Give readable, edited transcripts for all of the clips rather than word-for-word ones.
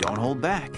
Don't hold back.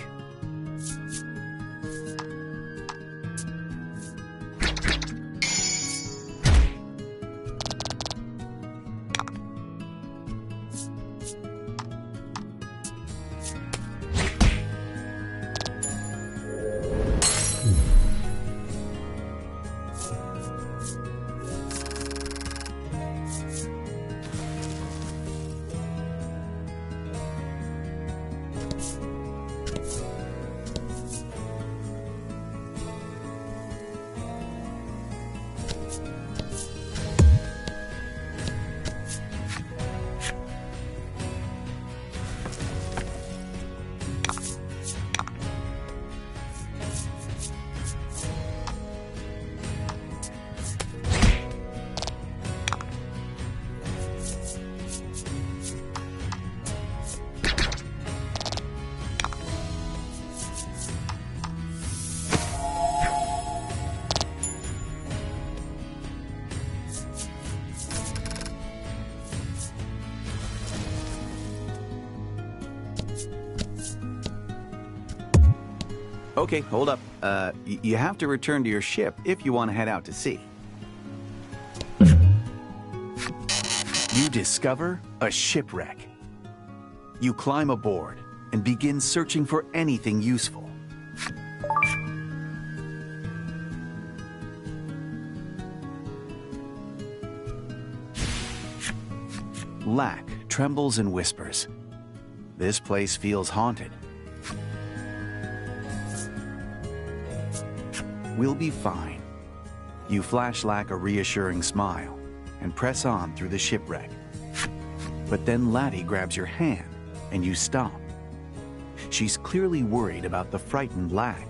Okay, hold up. You have to return to your ship if you want to head out to sea. You discover a shipwreck. You climb aboard and begin searching for anything useful. Lack trembles and whispers. This place feels haunted. We'll be fine. You flash Lack a reassuring smile and press on through the shipwreck. But then Laddie grabs your hand and you stop. She's clearly worried about the frightened Lack.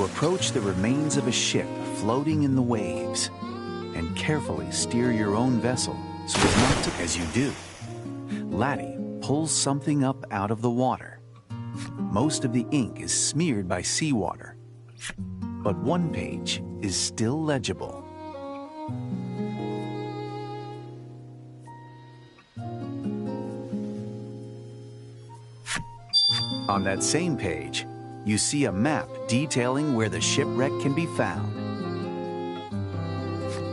You approach the remains of a ship floating in the waves and carefully steer your own vessel so as not to. As you do, Laddie pulls something up out of the water. Most of the ink is smeared by seawater, but one page is still legible. On that same page, you see a map detailing where the shipwreck can be found.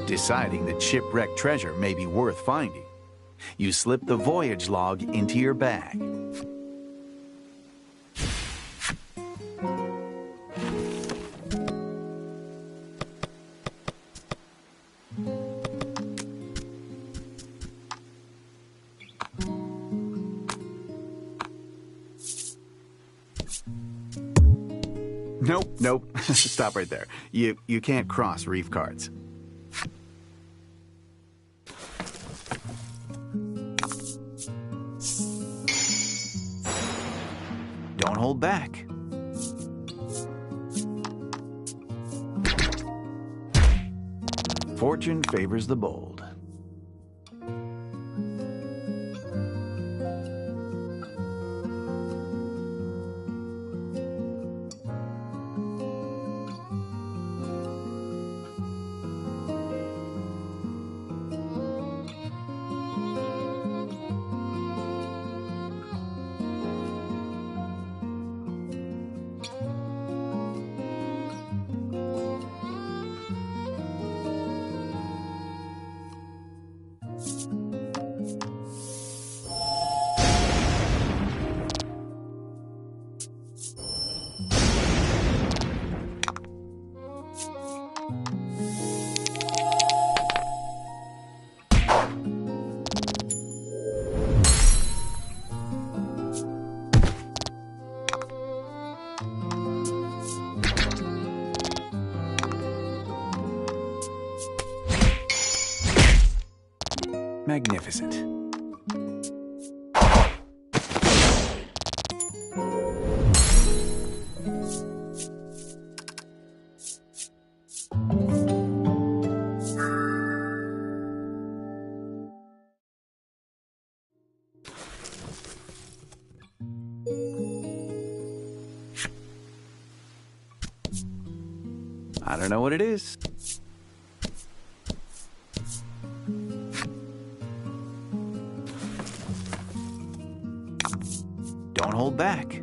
Deciding that shipwreck treasure may be worth finding, you slip the voyage log into your bag. Nope. Stop right there. You can't cross reef cards. Don't hold back. Fortune favors the bold. Magnificent. I don't know what it is. Don't hold back.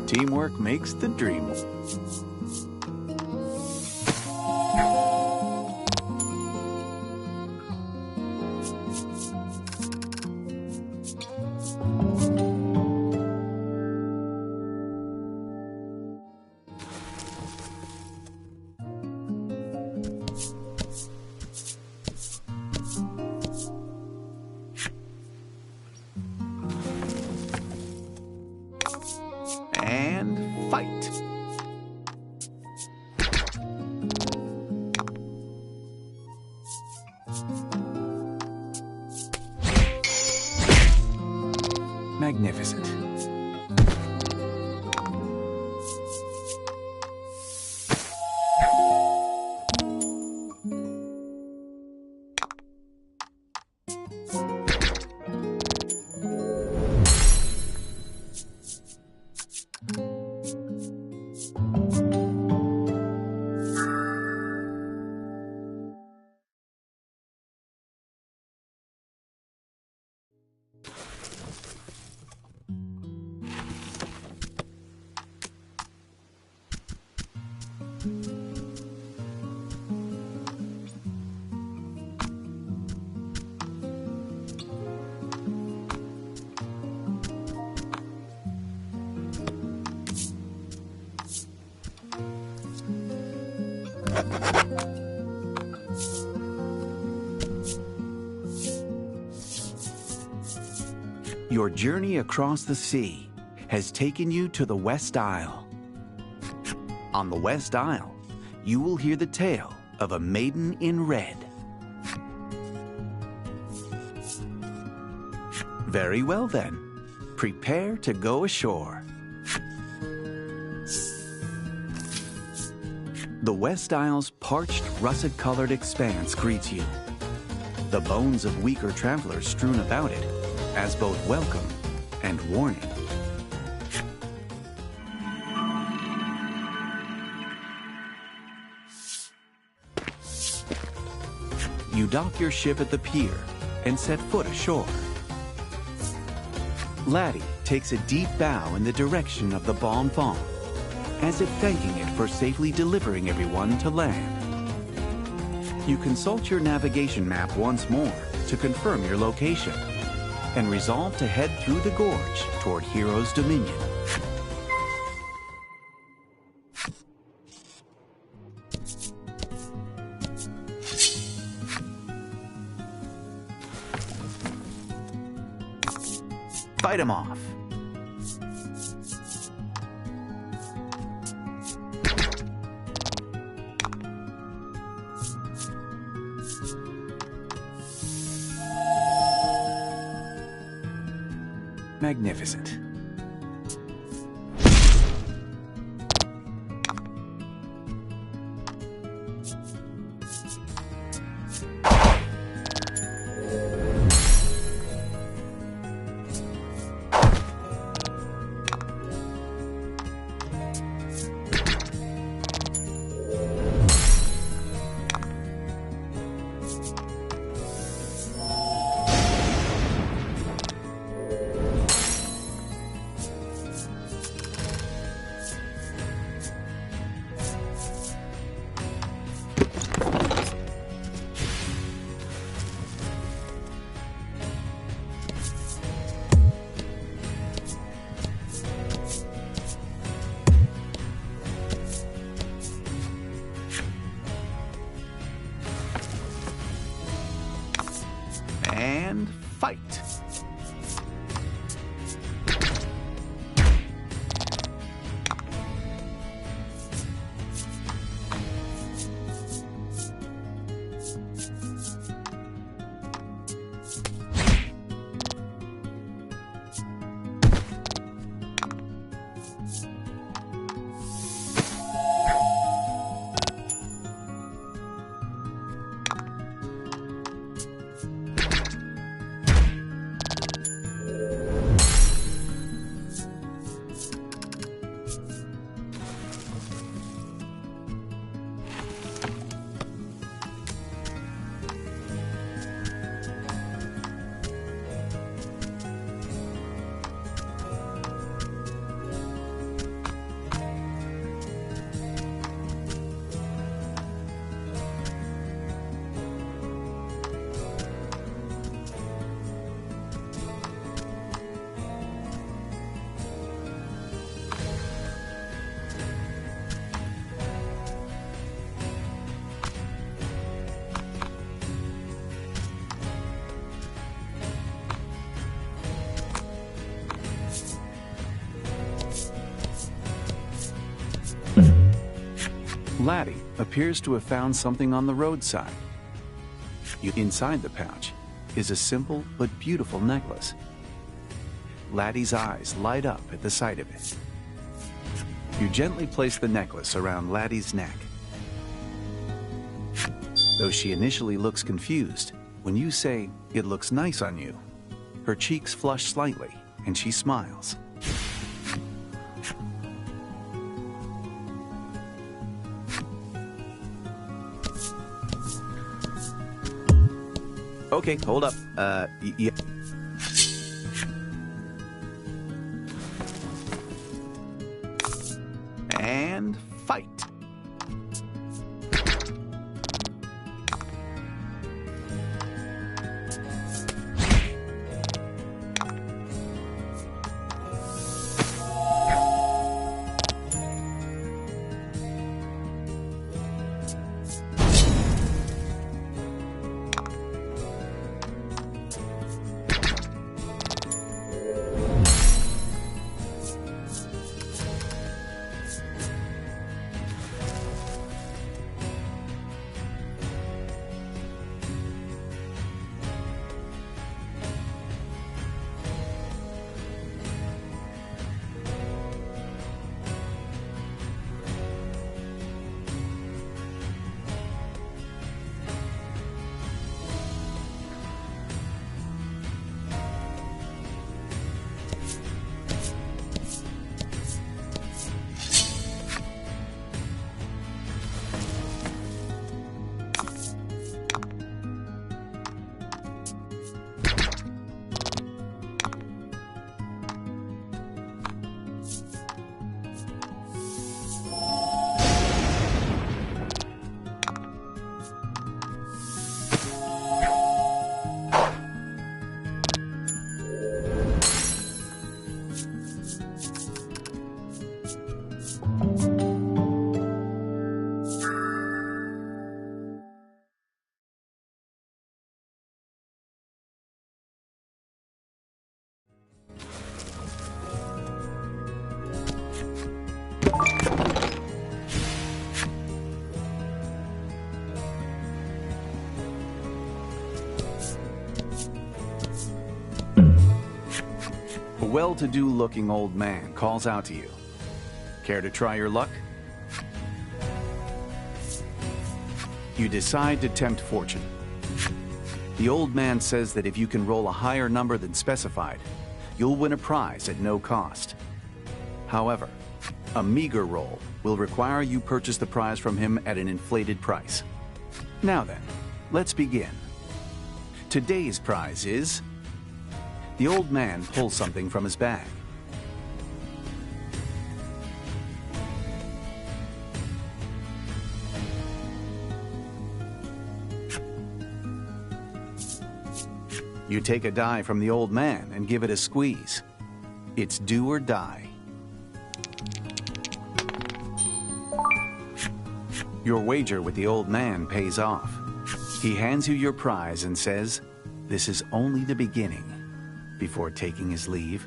Teamwork makes the dream. And fight. Magnificent. Your journey across the sea has taken you to the West Isle. On the West Isle, you will hear the tale of a maiden in red. Very well then, prepare to go ashore. The West Isle's parched, russet-colored expanse greets you. The bones of weaker travelers strewn about it as both welcome and warning. You dock your ship at the pier and set foot ashore. Laddie takes a deep bow in the direction of the Bon Fong, as if thanking it for safely delivering everyone to land. You consult your navigation map once more to confirm your location, and resolve to head through the gorge toward Hero's Dominion. Fight him off. Magnificent. Laddie appears to have found something on the roadside. Inside the pouch is a simple but beautiful necklace. Laddie's eyes light up at the sight of it. You gently place the necklace around Laddie's neck. Though she initially looks confused, when you say, "It looks nice on you," her cheeks flush slightly and she smiles. Okay, hold up. Yeah. And fight. A well-to-do looking old man calls out to you. Care to try your luck? You decide to tempt fortune. The old man says that if you can roll a higher number than specified, you'll win a prize at no cost. However, a meager roll will require you purchase the prize from him at an inflated price. Now then, let's begin. Today's prize is... The old man pulls something from his bag. You take a die from the old man and give it a squeeze. It's do or die. Your wager with the old man pays off. He hands you your prize and says, "This is only the beginning," before taking his leave.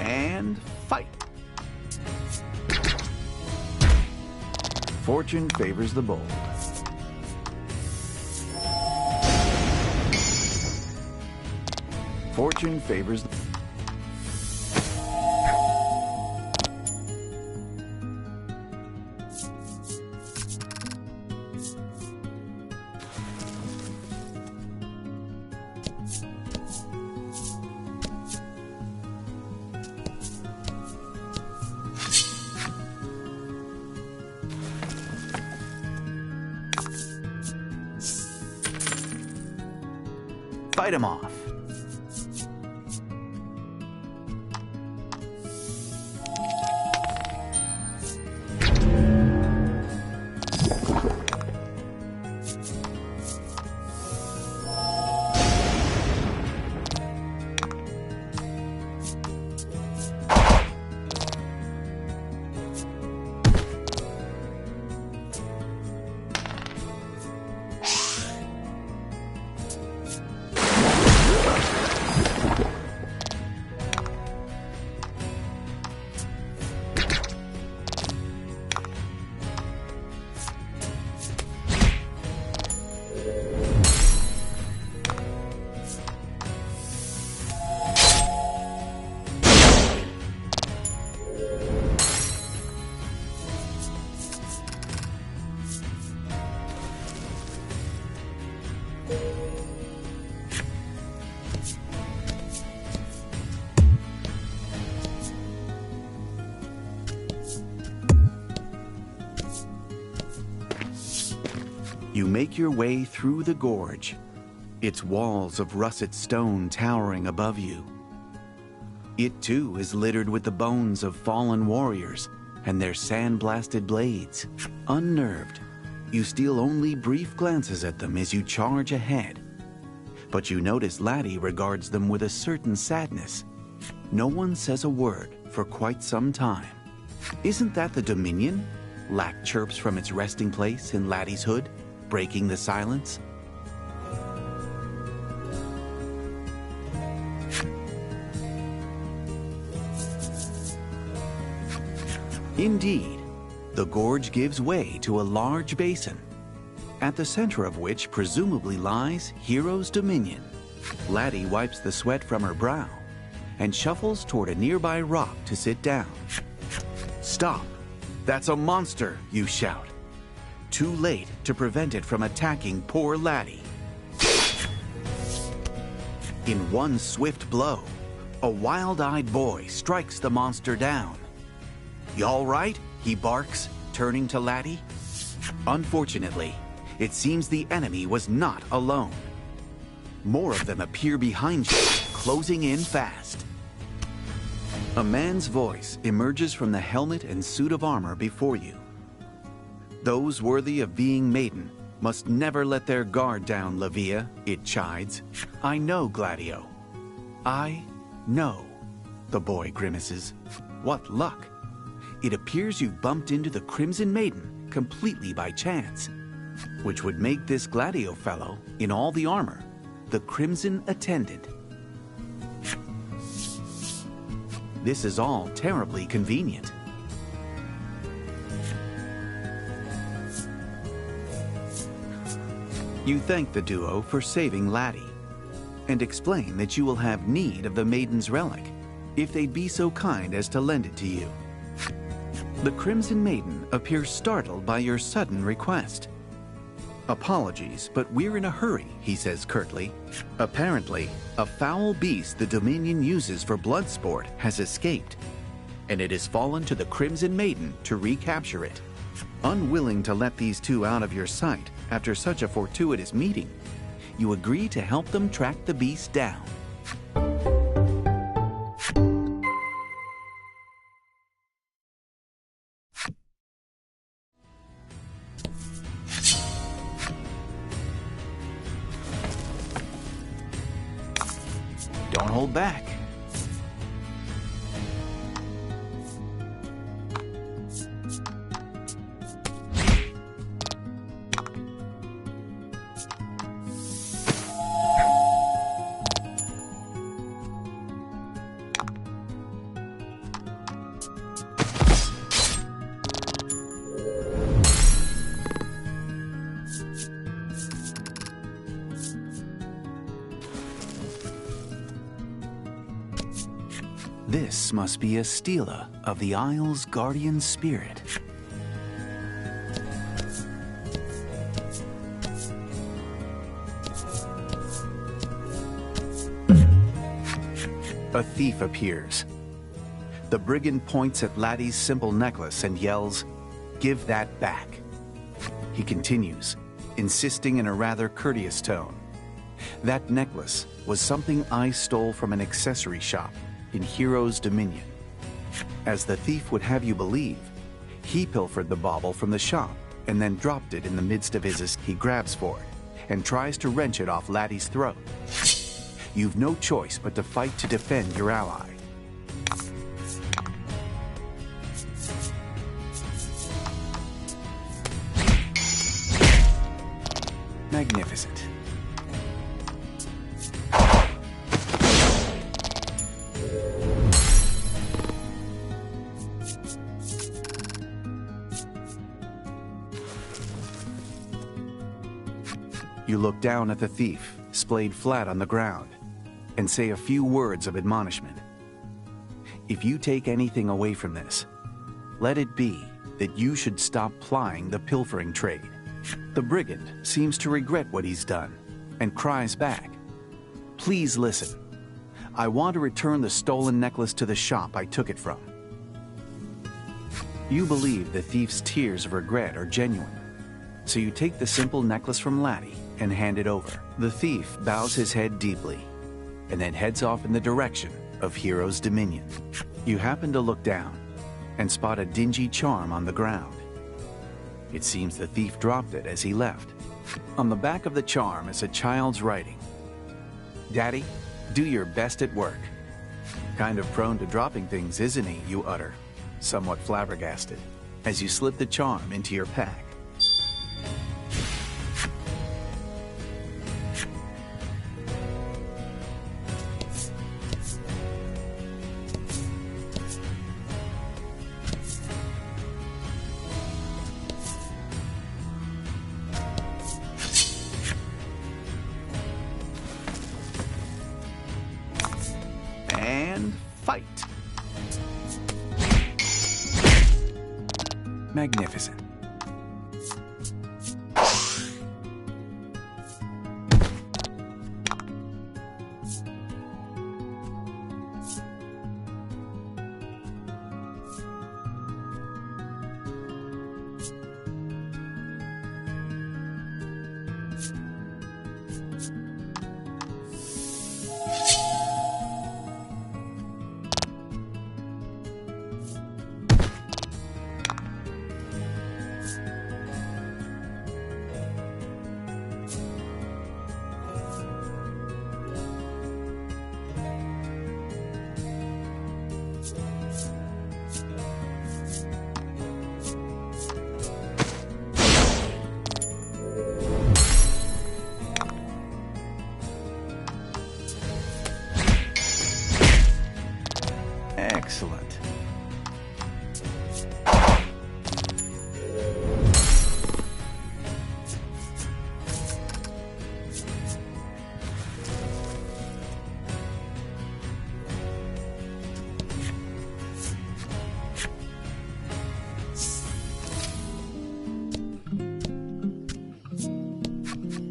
And fight. Fortune favors the bold. Fortune favors the... Fight him off. You make your way through the gorge, its walls of russet stone towering above you. It too is littered with the bones of fallen warriors and their sand-blasted blades. Unnerved, you steal only brief glances at them as you charge ahead. But you notice Laddie regards them with a certain sadness. No one says a word for quite some time. Isn't that the Dominion? Lack chirps from its resting place in Laddie's hood, breaking the silence. Indeed, the gorge gives way to a large basin, at the center of which presumably lies Hero's Dominion. Laddie wipes the sweat from her brow and shuffles toward a nearby rock to sit down. Stop! That's a monster, you shout. Too late to prevent it from attacking poor Laddie. In one swift blow, a wild-eyed boy strikes the monster down. You all right? He barks, turning to Laddie. Unfortunately, it seems the enemy was not alone. More of them appear behind you, closing in fast. A man's voice emerges from the helmet and suit of armor before you. Those worthy of being Maiden must never let their guard down, Lavia, it chides. I know, Gladio. I know, the boy grimaces. What luck. It appears you've bumped into the Crimson Maiden completely by chance, which would make this Gladio fellow, in all the armor, the Crimson Attendant. This is all terribly convenient. You thank the duo for saving Laddie, and explain that you will have need of the Maiden's relic, if they'd be so kind as to lend it to you. The Crimson Maiden appears startled by your sudden request. Apologies, but we're in a hurry, he says curtly. Apparently, a foul beast the Dominion uses for blood sport has escaped, and it has fallen to the Crimson Maiden to recapture it. Unwilling to let these two out of your sight after such a fortuitous meeting, you agree to help them track the beast down. Don't hold back. This must be a stela of the Isle's guardian spirit. A thief appears. The brigand points at Laddie's simple necklace and yells, "Give that back." He continues, insisting in a rather courteous tone, That necklace was something I stole from an accessory shop in Hero's Dominion. As the thief would have you believe, he pilfered the bauble from the shop and then dropped it in the midst of his escape. He grabs for it and tries to wrench it off Laddie's throat. You've no choice but to fight to defend your ally. Magnificent. You look down at the thief, splayed flat on the ground, and say a few words of admonishment. If you take anything away from this, let it be that you should stop plying the pilfering trade. The brigand seems to regret what he's done and cries back, "Please listen. I want to return the stolen necklace to the shop I took it from." You believe the thief's tears of regret are genuine, so you take the simple necklace from Laddie and hand it over. The thief bows his head deeply and then heads off in the direction of Hero's Dominion. You happen to look down and spot a dingy charm on the ground. It seems the thief dropped it as he left. On the back of the charm is a child's writing. "Daddy, do your best at work." Kind of prone to dropping things, isn't he? You utter, somewhat flabbergasted, as you slip the charm into your pack. And fight. Magnificent. Excellent.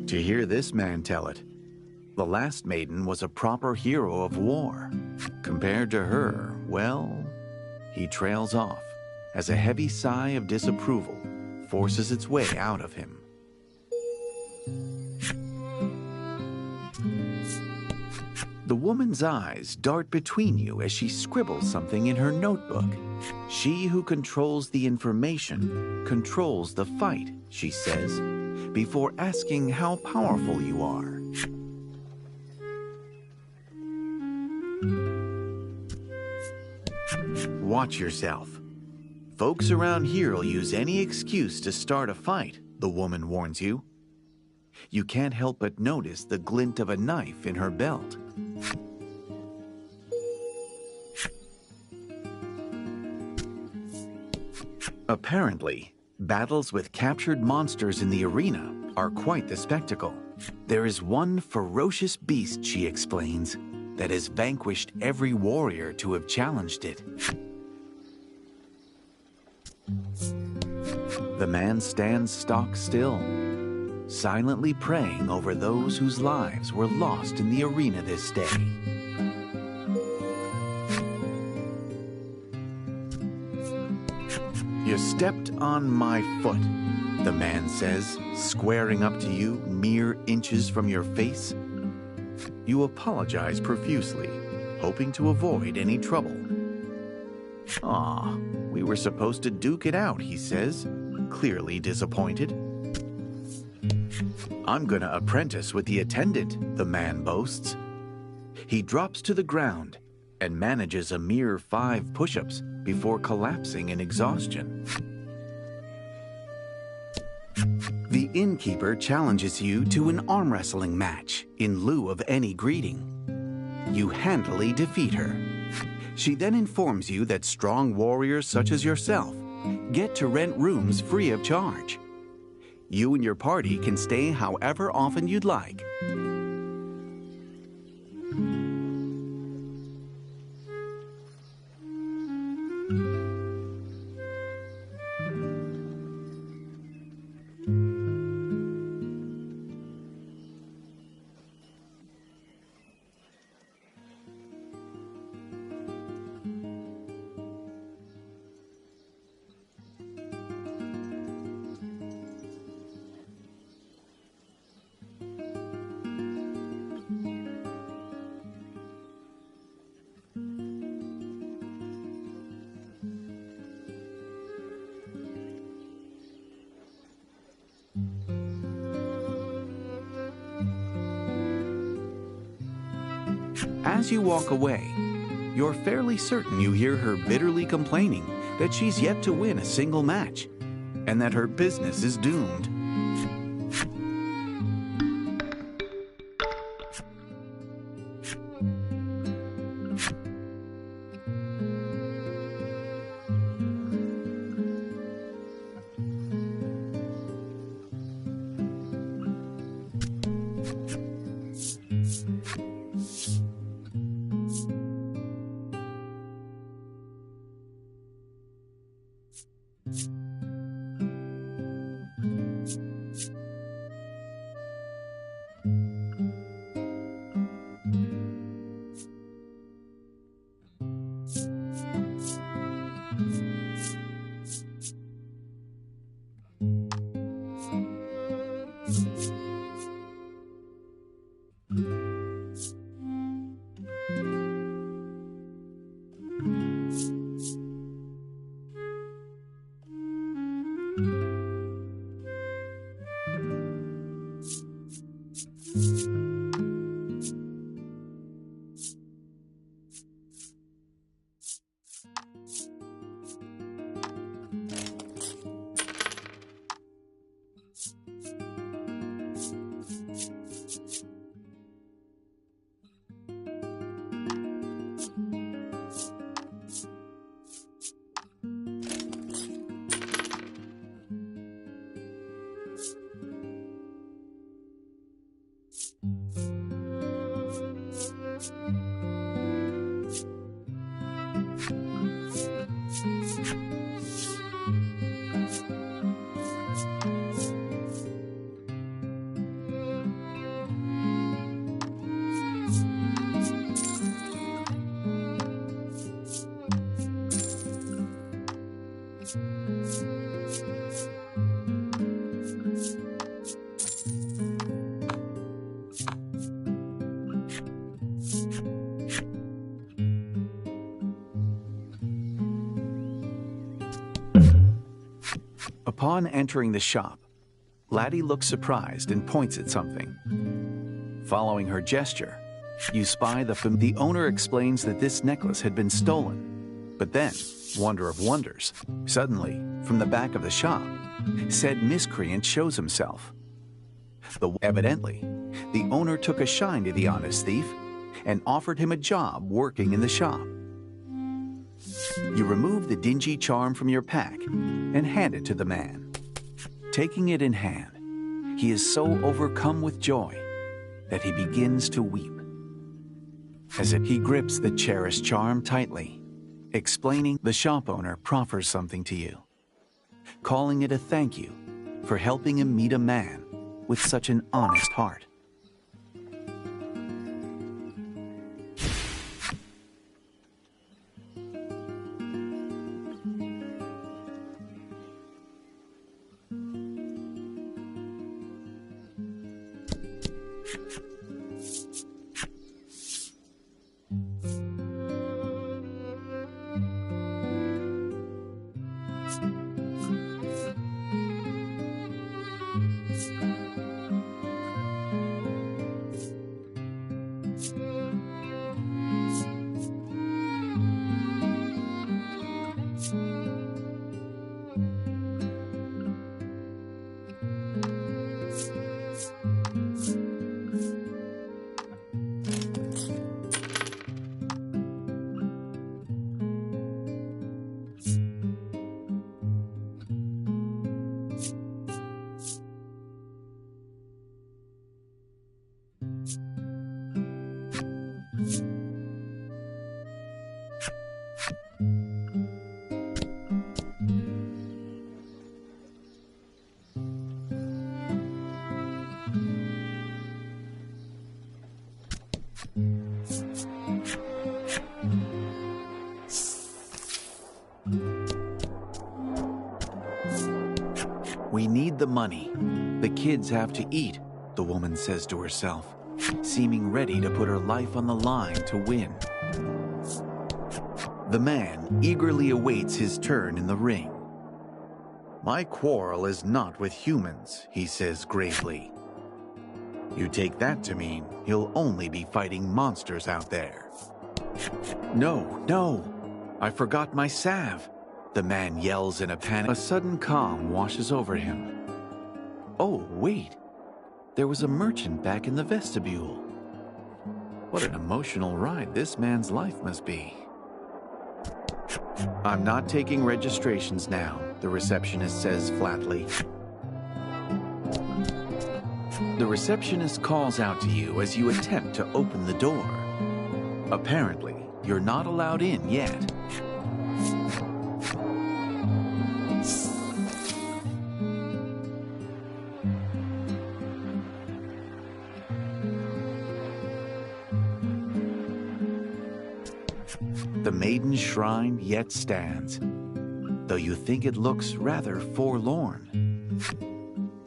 To hear this man tell it, the last maiden was a proper hero of war. Compared to her, well, he trails off as a heavy sigh of disapproval forces its way out of him. The woman's eyes dart between you as she scribbles something in her notebook. She who controls the information controls the fight, she says, before asking how powerful you are. Watch yourself. Folks around here'll use any excuse to start a fight, the woman warns you. You can't help but notice the glint of a knife in her belt. Apparently, battles with captured monsters in the arena are quite the spectacle. There is one ferocious beast, she explains, that has vanquished every warrior to have challenged it. The man stands stock still, silently praying over those whose lives were lost in the arena this day. You stepped on my foot, the man says, squaring up to you mere inches from your face. You apologize profusely, hoping to avoid any trouble. "Aw, we were supposed to duke it out," he says, clearly disappointed. "I'm gonna apprentice with the attendant," the man boasts. He drops to the ground and manages a mere 5 push-ups before collapsing in exhaustion. The innkeeper challenges you to an arm wrestling match in lieu of any greeting. You handily defeat her. She then informs you that strong warriors such as yourself get to rent rooms free of charge. You and your party can stay however often you'd like. As you walk away, you're fairly certain you hear her bitterly complaining that she's yet to win a single match and that her business is doomed. Upon entering the shop, Laddie looks surprised and points at something. Following her gesture, you spy the owner explains that this necklace had been stolen. But then, wonder of wonders, suddenly, from the back of the shop, said miscreant shows himself. Evidently, the owner took a shine to the honest thief and offered him a job working in the shop. You remove the dingy charm from your pack and hand it to the man. Taking it in hand, he is so overcome with joy that he begins to weep. As he grips the cherished charm tightly, explaining, the shop owner proffers something to you, calling it a thank you for helping him meet a man with such an honest heart. We need the money. The kids have to eat, the woman says to herself, seeming ready to put her life on the line to win. The man eagerly awaits his turn in the ring. My quarrel is not with humans, he says gravely. You take that to mean he'll only be fighting monsters out there. No, I forgot my salve, the man yells in a panic. A sudden calm washes over him. Oh, wait, there was a merchant back in the vestibule. What an emotional ride this man's life must be. I'm not taking registrations now, the receptionist says flatly. The receptionist calls out to you as you attempt to open the door. Apparently, you're not allowed in yet. The Maiden Shrine yet stands, though you think it looks rather forlorn.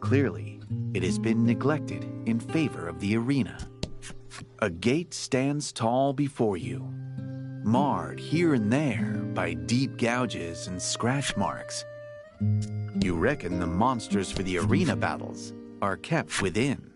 Clearly, it has been neglected in favor of the arena. A gate stands tall before you, marred here and there by deep gouges and scratch marks. You reckon the monsters for the arena battles are kept within.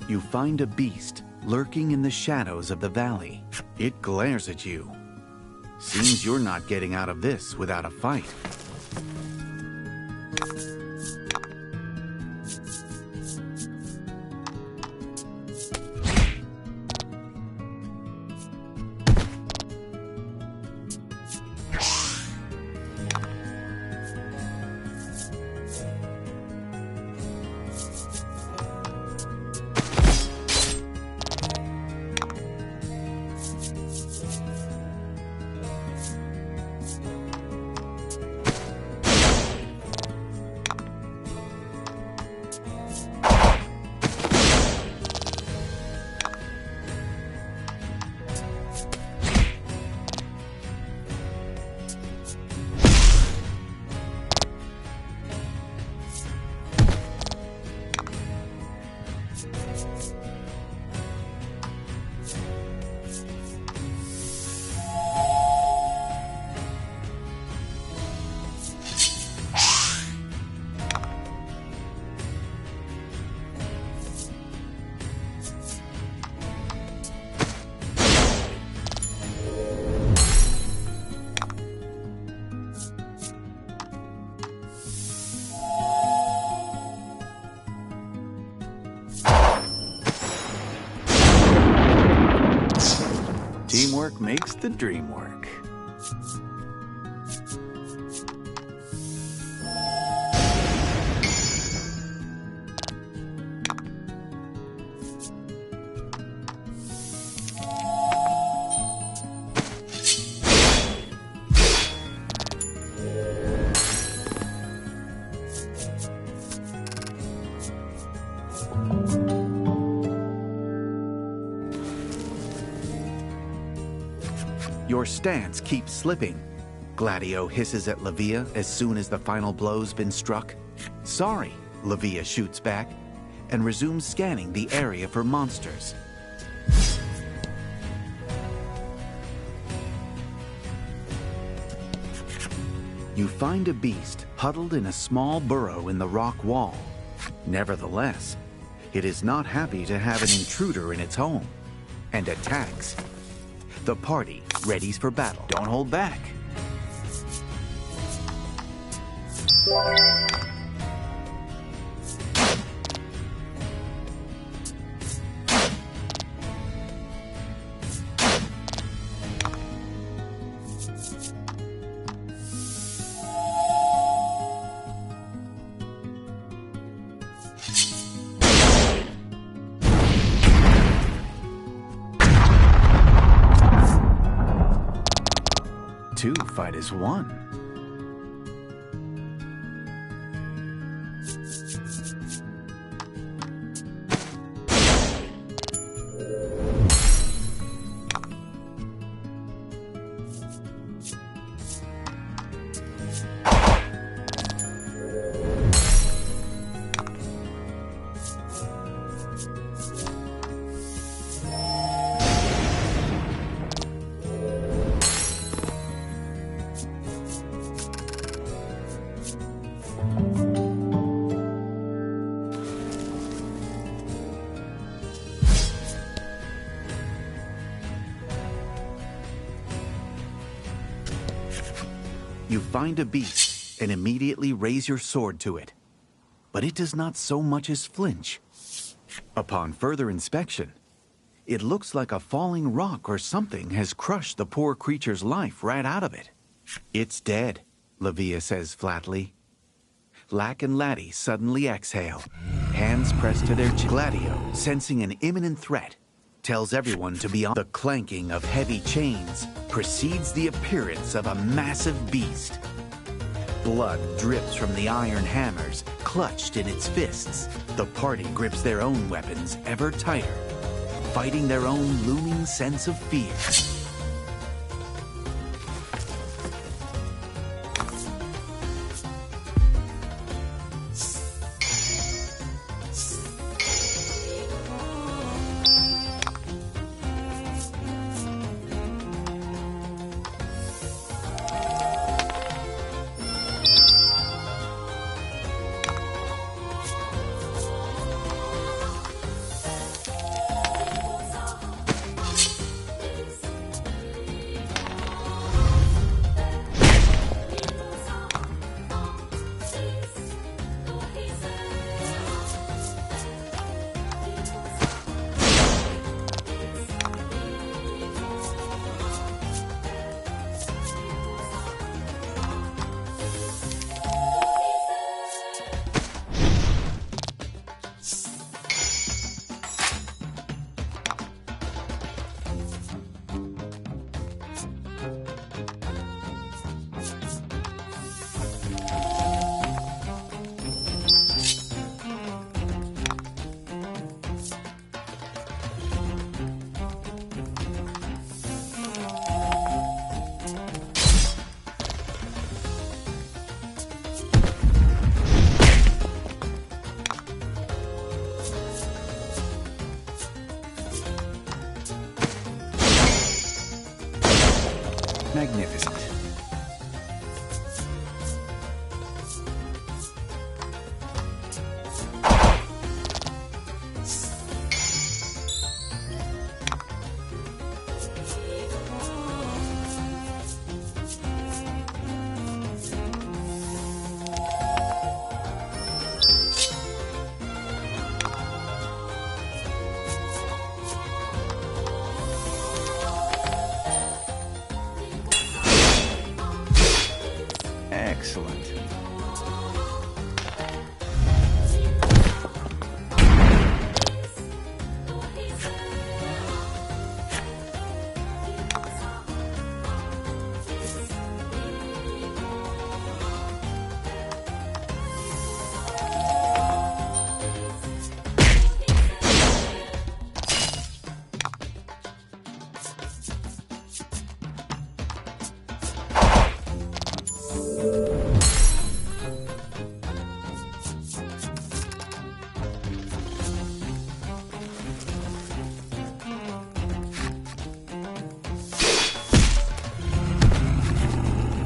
You find a beast lurking in the shadows of the valley. It glares at you. Seems you're not getting out of this without a fight. Teamwork makes the dream work. Your stance keeps slipping. Gladio hisses at Livia as soon as the final blow's been struck. Sorry, Livia shoots back and resumes scanning the area for monsters. You find a beast huddled in a small burrow in the rock wall. Nevertheless, it is not happy to have an intruder in its home and attacks. The party readies for battle. Don't hold back. two fight as one. You find a beast and immediately raise your sword to it, but it does not so much as flinch. Upon further inspection, it looks like a falling rock or something has crushed the poor creature's life right out of it. It's dead, Lavia says flatly. Lack and Laddie suddenly exhale, hands pressed to their chest. Gladio, sensing an imminent threat, tells everyone to be on. The clanking of heavy chains precedes the appearance of a massive beast. Blood drips from the iron hammers clutched in its fists. The party grips their own weapons ever tighter, fighting their own looming sense of fear. Magnificent. Excellent.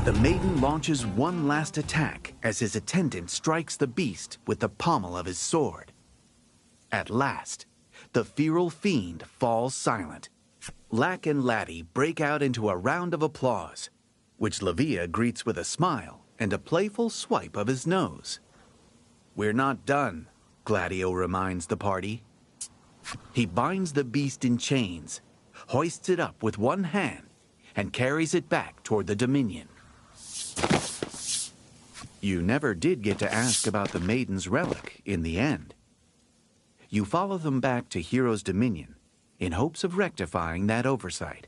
The Maiden launches one last attack as his attendant strikes the beast with the pommel of his sword. At last, the feral fiend falls silent. Lack and Laddie break out into a round of applause, which Lavia greets with a smile and a playful swipe of his nose. "We're not done," Gladio reminds the party. He binds the beast in chains, hoists it up with one hand, and carries it back toward the Dominion. You never did get to ask about the Maiden's relic in the end. You follow them back to Hero's Dominion in hopes of rectifying that oversight.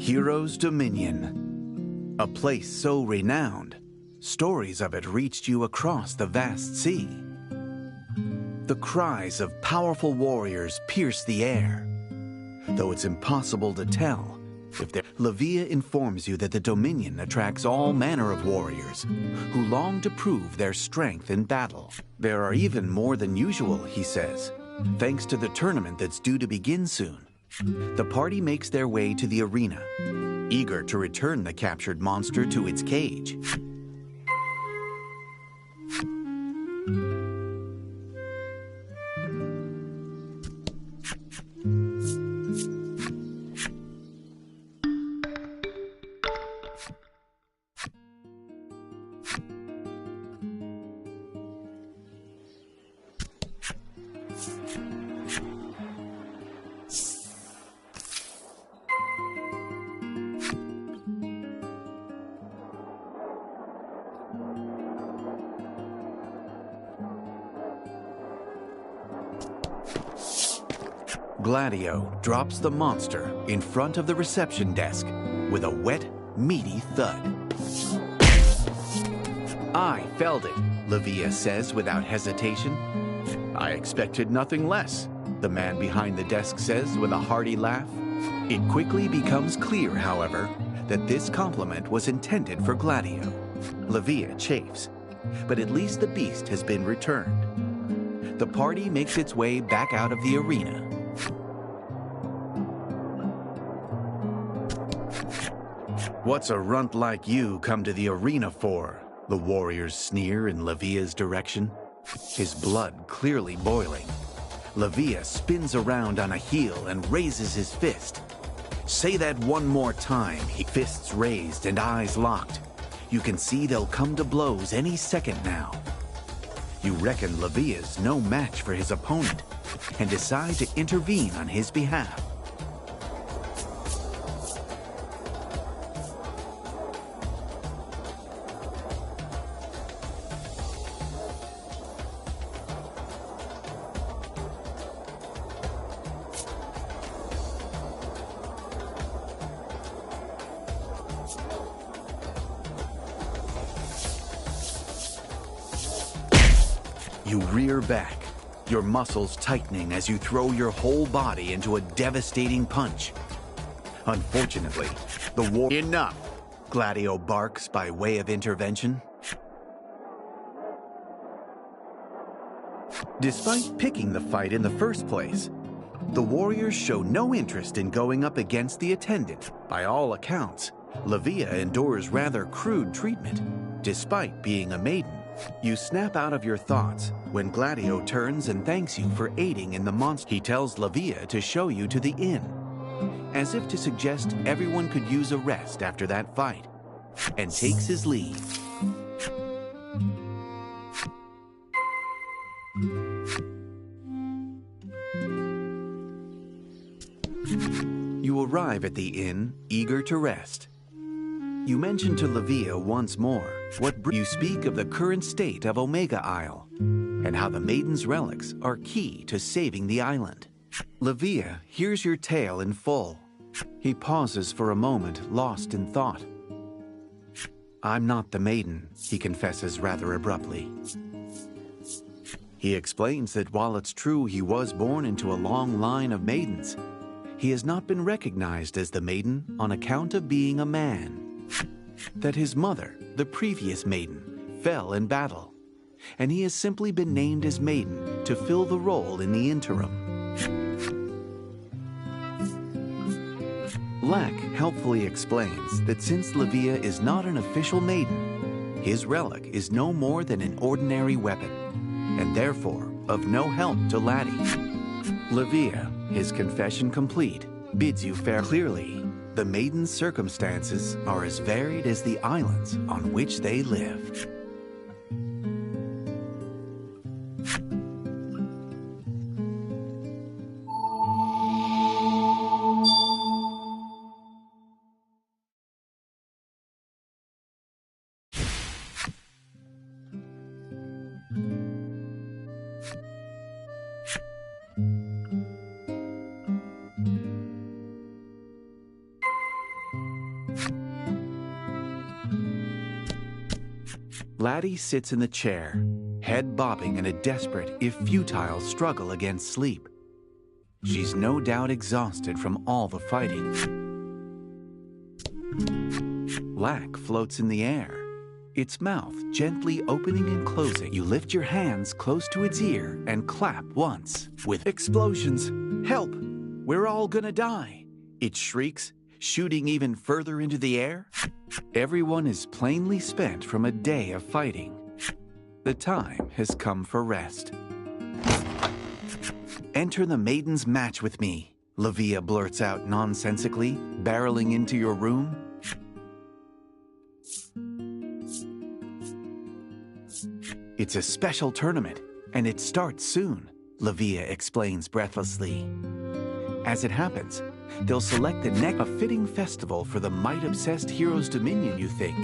Heroes' Dominion. A place so renowned, stories of it reached you across the vast sea. The cries of powerful warriors pierce the air, though it's impossible to tell if they're... Levia informs you that the Dominion attracts all manner of warriors who long to prove their strength in battle. There are even more than usual, he says, thanks to the tournament that's due to begin soon. The party makes their way to the arena, eager to return the captured monster to its cage. Gladio drops the monster in front of the reception desk with a wet, meaty thud. I felled it, Levia says without hesitation. I expected nothing less, the man behind the desk says with a hearty laugh. It quickly becomes clear, however, that this compliment was intended for Gladio. Levia chafes, but at least the beast has been returned. The party makes its way back out of the arena. What's a runt like you come to the arena for? The warriors sneer in Levia's direction, his blood clearly boiling. Levia spins around on a heel and raises his fist. Say that one more time, fists raised and eyes locked. You can see they'll come to blows any second now. You reckon Levia's no match for his opponent and decide to intervene on his behalf. You rear back, your muscles tightening as you throw your whole body into a devastating punch. Unfortunately, the war... Enough! Gladio barks by way of intervention. Despite picking the fight in the first place, the warriors show no interest in going up against the attendant. By all accounts, Levia endures rather crude treatment, despite being a maiden. You snap out of your thoughts when Gladio turns and thanks you for aiding in the monster. He tells Levia to show you to the inn, as if to suggest everyone could use a rest after that fight, and takes his leave. You arrive at the inn, eager to rest. You mention to Levia once more you speak of the current state of Omega Isle and how the Maiden's relics are key to saving the island. Levia hears your tale in full. He pauses for a moment, lost in thought. I'm not the Maiden, he confesses rather abruptly. He explains that while it's true he was born into a long line of maidens, he has not been recognized as the Maiden on account of being a man. That his mother, the previous Maiden, fell in battle, and he has simply been named as Maiden to fill the role in the interim. Lack helpfully explains that since Levia is not an official Maiden, his relic is no more than an ordinary weapon, and therefore of no help to Laddie. Levia, his confession complete, bids you fare clearly. The Maiden's circumstances are as varied as the islands on which they live. Laddie sits in the chair, head bobbing in a desperate, if futile, struggle against sleep. She's no doubt exhausted from all the fighting. Lack floats in the air, its mouth gently opening and closing. You lift your hands close to its ear and clap once. With explosions, help! We're all gonna die! It shrieks, shooting even further into the air. Everyone is plainly spent from a day of fighting. The time has come for rest. Enter the Maiden's match with me, Lavia blurts out nonsensically, barreling into your room. It's a special tournament, and it starts soon, Lavia explains breathlessly. As it happens, they'll select a fitting festival for the might-obsessed hero's dominion, you think.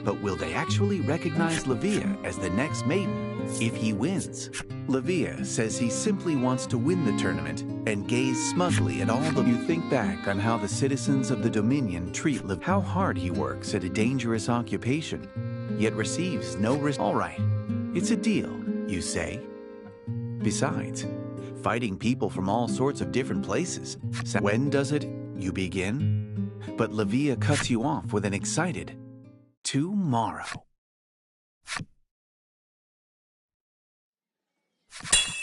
But will they actually recognize Lavia as the next Maiden if he wins? Lavia says he simply wants to win the tournament and gaze smugly at all of you. Think back on how the citizens of the Dominion treat Lavia, how hard he works at a dangerous occupation, yet receives no All right, it's a deal, you say. Besides, fighting people from all sorts of different places. When does it? You begin. But Lavia cuts you off with an excited, tomorrow.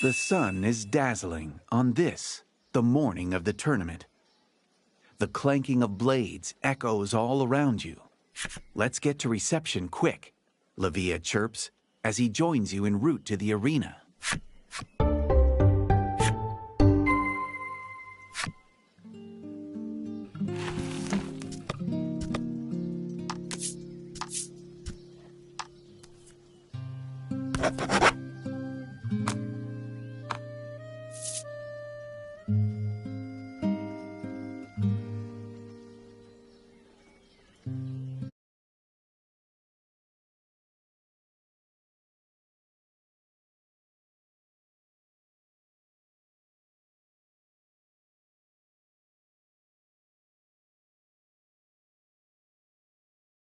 The sun is dazzling on this, the morning of the tournament. The clanking of blades echoes all around you. Let's get to reception quick, Lavia chirps as he joins you en route to the arena.